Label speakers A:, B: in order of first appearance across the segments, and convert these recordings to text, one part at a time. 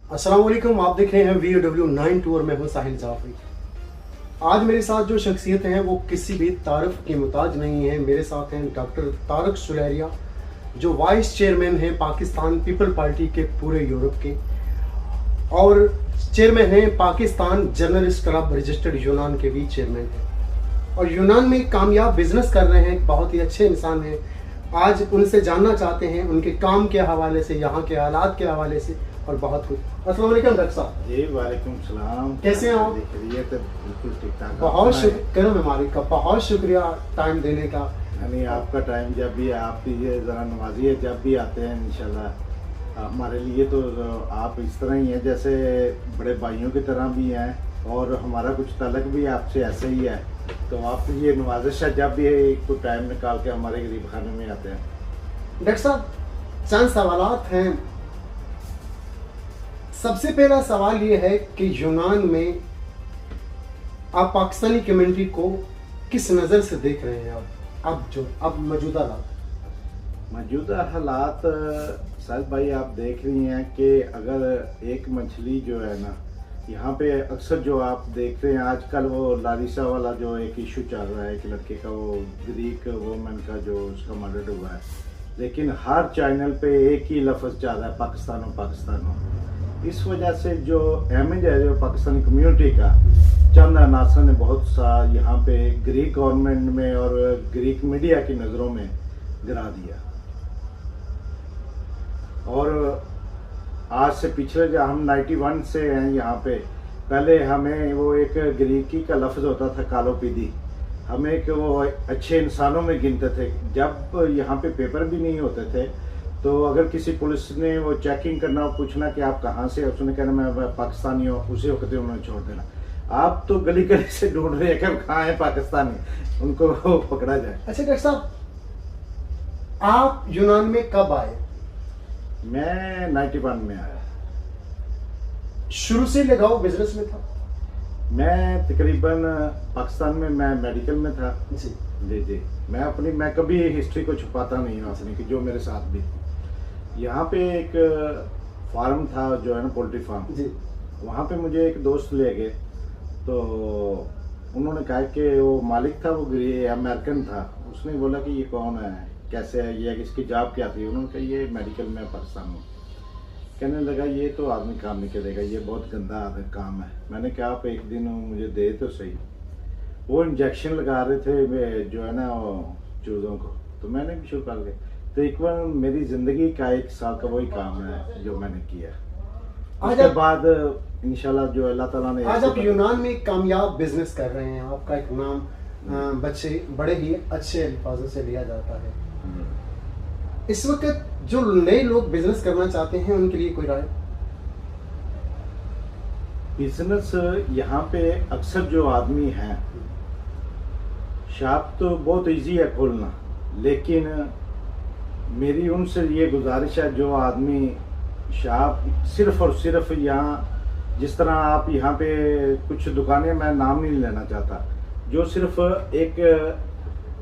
A: अस्सलाम वालेकुम। आप देख रहे हैं VOW92 और मैं हूं साहिल जाफरी। आज मेरे साथ जो शख्सियत हैं वो किसी भी तारीफ की मुताज नहीं है। मेरे साथ हैं डॉक्टर तारक सुलेरिया, जो वाइस चेयरमैन हैं पाकिस्तान पीपल पार्टी के पूरे यूरोप के, और चेयरमैन हैं पाकिस्तान जर्नलिस्ट क्लब रजिस्टर्ड यूनान के भी चेयरमैन हैं, और यूनान में कामयाब बिजनेस कर रहे हैं। बहुत ही अच्छे इंसान हैं। आज उनसे जानना चाहते हैं उनके काम के हवाले से, यहाँ के हालात के हवाले से और बहुत कुछ। अस्सलाम वालेकुम डॉक्टर साहब।
B: जी वालेकुम सलाम।
A: कैसे हैं आप?
B: तो बिल्कुल ठीक ठाक।
A: बहुत शुक्र मालिक का, बहुत शुक्रिया टाइम देने का।
B: यानी आपका टाइम जब भी आप ये ज़रा नवाजिए, जब भी आते हैं इंशाल्लाह हमारे लिए तो आप इस तरह ही हैं जैसे बड़े भाइयों की तरह भी हैं, और हमारा कुछ तलक भी आपसे ऐसे ही है। तो आप ये नवाजिश है जब भी कोई टाइम निकाल के हमारे गरीब खाने में आते हैं।
A: डॉक्टर साहब, चंद सवालात हैं। सबसे पहला सवाल ये है कि यूनान में आप पाकिस्तानी कम्युनिटी को किस नज़र से देख रहे हैं? अब
B: मौजूदा हालात साहिब भाई आप देख रही हैं कि अगर एक मछली जो है ना, यहाँ पे अक्सर जो आप देख रहे हैं आजकल वो लारिसा वाला जो एक इशू चल रहा है, एक लड़के का, वो ग्रीक वोमन का जो उसका मर्डर हुआ है, लेकिन हर चैनल पे एक ही लफ्ज़ चल रहा है, पाकिस्तान। इस वजह से जो इमेज है जो पाकिस्तानी कम्युनिटी का, चंद अनासर ने बहुत सा यहाँ पे ग्रीक गवर्नमेंट में और ग्रीक मीडिया की नज़रों में गिरा दिया। और आज से पिछले जो हम 91 से हैं यहाँ पे, पहले हमें वो एक ग्रीकी का लफ्ज़ होता था कालोपीदी, हमें एक वो अच्छे इंसानों में गिनते थे। जब यहाँ पे पेपर भी नहीं होते थे तो अगर किसी पुलिस ने वो चेकिंग करना, पूछना कि आप कहाँ से, उसने कहना मैं पाकिस्तानी हूँ, उसी वक्त उन्होंने छोड़ देना। आप तो गली गली से ढूंढ रहे हैं कि कहाँ है पाकिस्तानी, उनको पकड़ा जाए।
A: अच्छा डॉक्टर साहब, आप यूनान में कब आए?
B: मैं 91 में आया।
A: शुरू से लगाओ बिजनेस में था?
B: मैं तकरीबन पाकिस्तान में मैं मेडिकल में था। जी। मैं कभी हिस्ट्री को छुपाता नहीं हूँ अपनी, कि जो मेरे साथ भी। यहाँ पे एक फार्म था जो है ना, पोल्ट्री फार्म जी, वहाँ पे मुझे एक दोस्त ले गए। तो उन्होंने कहा कि वो मालिक था, वो अमेरिकन था। उसने बोला कि ये कौन है, कैसे है, ये इसकी जॉब क्या थी? उन्होंने कहा ये मेडिकल में पाकिस्तान में। कहने लगा ये तो आदमी काम नहीं करेगा, ये बहुत गंदा काम है। मैंने कहा आप एक दिन मुझे दे तो सही। वो इंजेक्शन लगा रहे थे जो है ना चूज़ों को, तो मैंने भी शुरू कर दिया। तो एक बार मेरी ज़िंदगी का 1 साल का वही काम है जो मैंने किया। उसके बाद इंशाल्लाह जो अल्लाह ताला ने,
A: आज आप यूनान में कामयाब बिजनेस कर रहे हैं। आपका एक नाम बच्चे बड़े ही अच्छे अल्फाजों से लिया जाता है। इस वक्त जो नए लोग बिजनेस करना चाहते हैं उनके लिए कोई राय?
B: बिजनेस यहाँ पे अक्सर जो आदमी हैं, शॉप तो बहुत इजी है खोलना, लेकिन मेरी उनसे ये गुजारिश है जो आदमी शॉप सिर्फ और सिर्फ यहाँ, जिस तरह आप यहाँ पे कुछ दुकानें, मैं नाम नहीं लेना चाहता, जो सिर्फ एक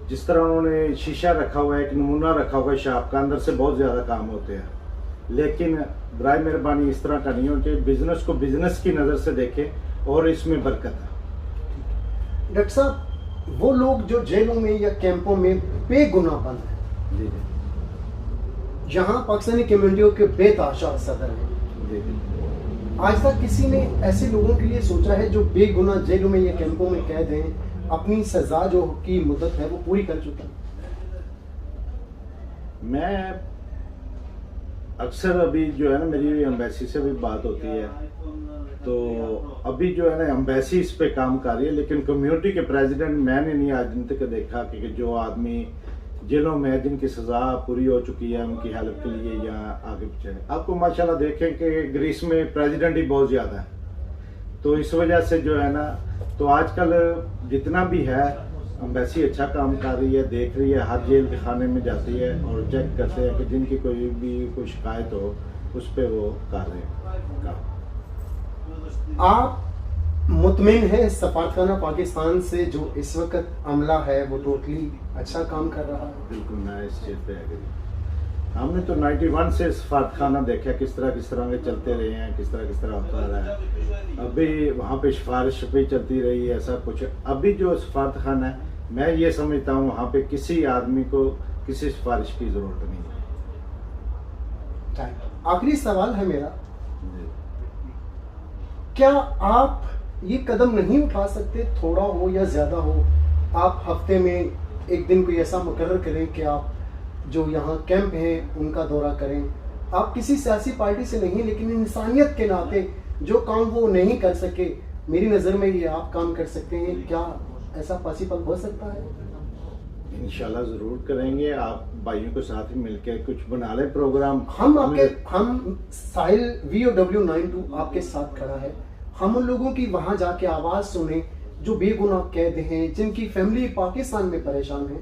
B: जिस तरह उन्होंने शीशा रखा हुआ है, एक नमूना रखा हुआ है शॉप का, अंदर से बहुत ज़्यादा काम होते हैं। लेकिन बराए मेहरबानी इस तरह का नहीं हो कि बिजनेस को बिजनेस की नज़र से देखें और इसमें बरकत है।
A: डॉक्टर साहब, वो लोग जो जेलों में या कैंपों में बेगुनाह बंद हैं,
B: जी,
A: जहाँ पाकिस्तानी कम्युनिटियों के बेतहाशा सदर हैं,
B: जी,
A: आज तक किसी ने ऐसे लोगों के लिए सोचा है जो बेगुनाह जेलों में या कैंपों में कैद हैं, अपनी सजा जो की मुद्दत है वो पूरी कर चुका?
B: मैं अक्सर अभी जो है ना, मेरी एम्बेसी से भी बात होती है, तो अभी जो है ना एम्बेसी इस पे काम कर रही है, लेकिन कम्युनिटी के प्रेसिडेंट मैंने नहीं आज दिन तक देखा कि जो आदमी जेलों में जिनकी सज़ा पूरी हो चुकी है उनकी हेल्प के लिए या आगे पीछे। आपको माशाल्लाह देखें कि ग्रीस में प्रेसिडेंट ही बहुत ज़्यादा है, तो इस वजह से जो है ना, तो आजकल जितना भी है एम्बेसी अच्छा काम कर रही है, देख रही है, हर जेल के खाने में जाती है और चेक करते हैं कि जिनकी कोई शिकायत हो उस पर वो कर रहे हैं काम।
A: आप मुतमिन है सफारतखाना पाकिस्तान से जो इस वक्त अमला है वो टोटली अच्छा काम कर रहा है?
B: बिल्कुल, मैं इस चीज़ पे एग्री। हमने तो 91 से सफारतखाना देखा, किस तरह के चलते रहे हैं, किस तरह होता रहा है। अभी वहाँ पे सिफारिश भी चलती रही है, ऐसा कुछ। अभी जो सफारतखाना है, मैं ये समझता हूँ वहाँ पे किसी आदमी को किसी सिफारिश की ज़रूरत नहीं है।
A: आखिरी सवाल है मेरा, क्या आप ये कदम नहीं उठा सकते, थोड़ा हो या ज़्यादा हो, आप हफ्ते में एक दिन कोई ऐसा मुकर्रर करें कि आप जो यहाँ कैंप हैं उनका दौरा करें? आप किसी सियासी पार्टी से नहीं, लेकिन इंसानियत के नाते जो काम वो नहीं कर सके, मेरी नज़र में ये आप काम कर सकते हैं। क्या ऐसा पॉसिबल हो सकता है?
B: इंशाल्लाह ज़रूर करेंगे। आप भाइयों के साथ ही मिलकर कुछ बना लें प्रोग्राम।
A: हम साहिल VOW92 आपके साथ खड़ा है। हम उन लोगों की वहाँ जाके आवाज़ सुने जो बेगुनाह कैद हैं, जिनकी फैमिली पाकिस्तान में परेशान है।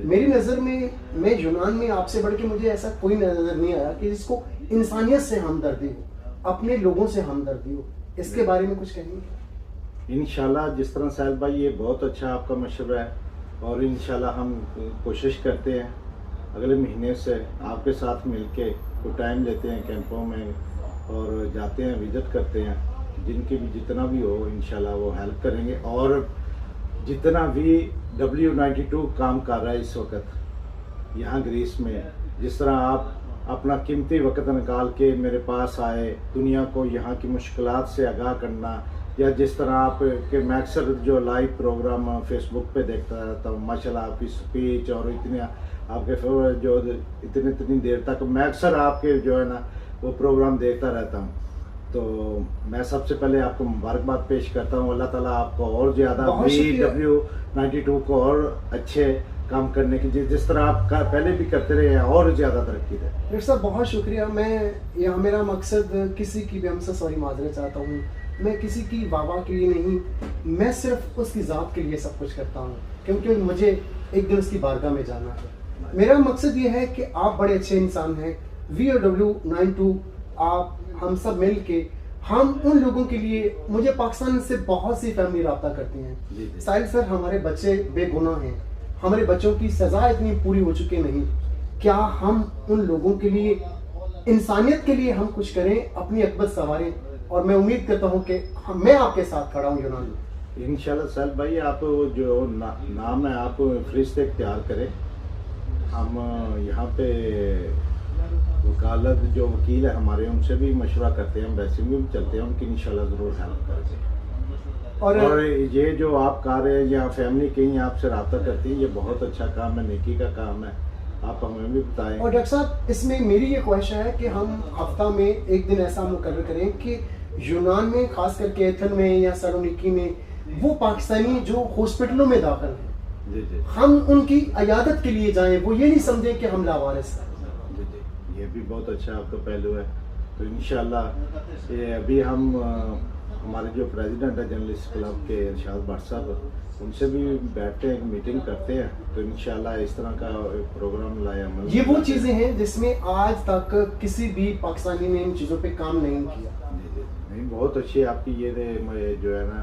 A: मेरी नज़र में, मैं यूनान में आपसे बढ़ के मुझे ऐसा कोई नज़र नहीं आया कि जिसको इंसानियत से हमदर्दी हो, अपने लोगों से हमदर्दी हो। इसके बारे में कुछ कहेंगे?
B: इंशाल्लाह, जिस तरह साहिल भाई, ये बहुत अच्छा आपका मशवरा है, और इंशाल्लाह हम कोशिश करते हैं अगले महीने से आपके साथ मिलके कोई टाइम लेते हैं कैंपों में और जाते हैं, विजिट करते हैं। जिनकी भी जितना भी हो इंशाल्लाह वो हेल्प करेंगे। और जितना भी W92 काम कर रहा है इस वक्त यहाँ ग्रीस में, जिस तरह आप अपना कीमती वक्त निकाल के मेरे पास आए, दुनिया को यहाँ की मुश्किलात से आगाह करना, या जिस तरह आप के मैं अक्सर जो लाइव प्रोग्राम फेसबुक पे देखता रहता हूँ, माशाल्लाह आपकी स्पीच और इतने आपके जो इतनी देर तक मैं अक्सर आपके जो है ना वो प्रोग्राम देखता रहता हूँ। तो मैं सबसे पहले आपको मुबारकबाद पेश करता हूँ। अल्लाह ताला आपको और ज़्यादा VOW92 को और अच्छे काम करने की, जिस तरह आप पहले भी करते रहे हैं, और ज़्यादा तरक्की दे।
A: डॉक्टर साहब बहुत शुक्रिया। मैं मेरा मकसद किसी की भी हमसे सॉरी माजरत चाहता हूँ, मैं किसी की वाह के लिए नहीं, मैं सिर्फ उसकी ज़ात के लिए सब कुछ करता हूँ, क्योंकि मुझे एक दिन उसकी बारगाह में जाना है। मेरा मकसद ये है कि आप बड़े अच्छे इंसान हैं। VOW92 आप हम सब मिल के हम उन लोगों के लिए, मुझे पाकिस्तान से बहुत सी फैमिली रब्ता करती हैं। साहिल सर, हमारे बच्चे बेगुनाह हैं, हमारे बच्चों की सज़ा इतनी पूरी हो चुकी नहीं, क्या हम उन लोगों के लिए, इंसानियत के लिए हम कुछ करें, अपनी अकबर सवारें? और मैं उम्मीद करता हूँ कि मैं आपके साथ खड़ा हूँ यूनान में।
B: इंशाल्लाह साहिल भाई, आप जो नाम है आप फरिश्ते इख्तियार करें। हम यहाँ पे वकालत जो वकील है हमारे, उनसे भी मशवरा करते हैं, वैसे भी चलते हैं, उनकी इंशाल्लाह ज़रूर हेल्प करेंगे। और ये जो आप कर रहे हैं या फैमिली कहीं आपसे रब्ता करती है, ये बहुत अच्छा काम है, नेकी का काम है, आप हमें भी बताएं।
A: और डॉक्टर साहब, इसमें मेरी ये ख्वाहिश है कि हम हफ्ता में एक दिन ऐसा मुकर्रर करें कि यूनान में, खास करके एथन में या सलोनिकी में, वो पाकिस्तानी जो हॉस्पिटलों में दाखिल हैं, हम उनकी अयादत के लिए जाएं, वो ये नहीं समझें कि हम लावारिस हैं।
B: ये भी बहुत अच्छा आपका पहलू है। तो इंशाल्लाह ये अभी हम हमारे जो प्रेसिडेंट है जर्नलिस्ट क्लब के इरशाद भट्ट साहब, उनसे भी बैठते हैं, मीटिंग करते हैं। तो इंशाल्लाह इस तरह का प्रोग्राम लाया।
A: ये वो चीज़ें हैं जिसमें आज तक किसी भी पाकिस्तानी ने इन चीज़ों पे काम नहीं किया।
B: नहीं, बहुत अच्छी आपकी ये जो है ना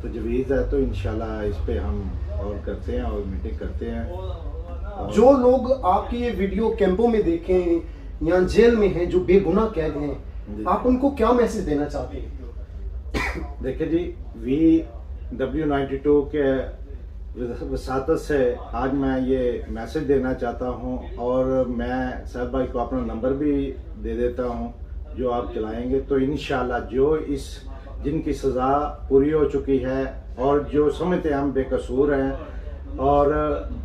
B: तजवीज़ है। तो इंशाल्लाह इस पे हम और करते हैं और मीटिंग करते हैं।
A: जो लोग आपकी ये वीडियो कैंपों में देखें या जेल में हैं, जो बेगुनाह कैद हैं, आप उनको क्या मैसेज देना चाहते हैं?
B: देखिए जी, VOW92 के वसातत से आज मैं ये मैसेज देना चाहता हूँ, और मैं साहब भाई को अपना नंबर भी दे देता हूँ जो आप चलाएंगे। तो इंशाल्लाह जो जिनकी सज़ा पूरी हो चुकी है और जो समझते हैं हम बेकसूर हैं, और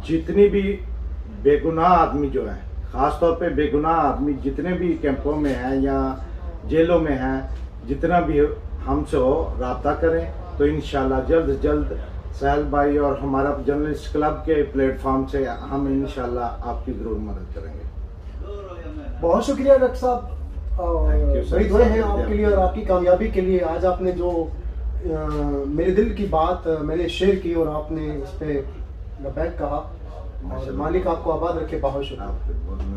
B: जितनी भी बेगुनाह आदमी जो है, ख़ास तौर पे बेगुनाह आदमी जितने भी कैंपों में हैं या जेलों में हैं, जितना भी हमसे हो रब्ता करें। तो इंशाल्लाह जल्द से जल्द साहिल भाई और हमारा जर्नलिस्ट क्लब के प्लेटफॉर्म से हम इंशाल्लाह आपकी ज़रूर मदद करेंगे।
A: बहुत शुक्रिया डॉक्टर साहब, बड़ी दुआएं हैं आपके लिए और आपकी कामयाबी के लिए। आज आपने जो मेरे दिल की बात मैंने शेयर की और आपने उस पर लबैक कहा, और मालिक आपको आबाद रखे। बहुत शुक्रिया।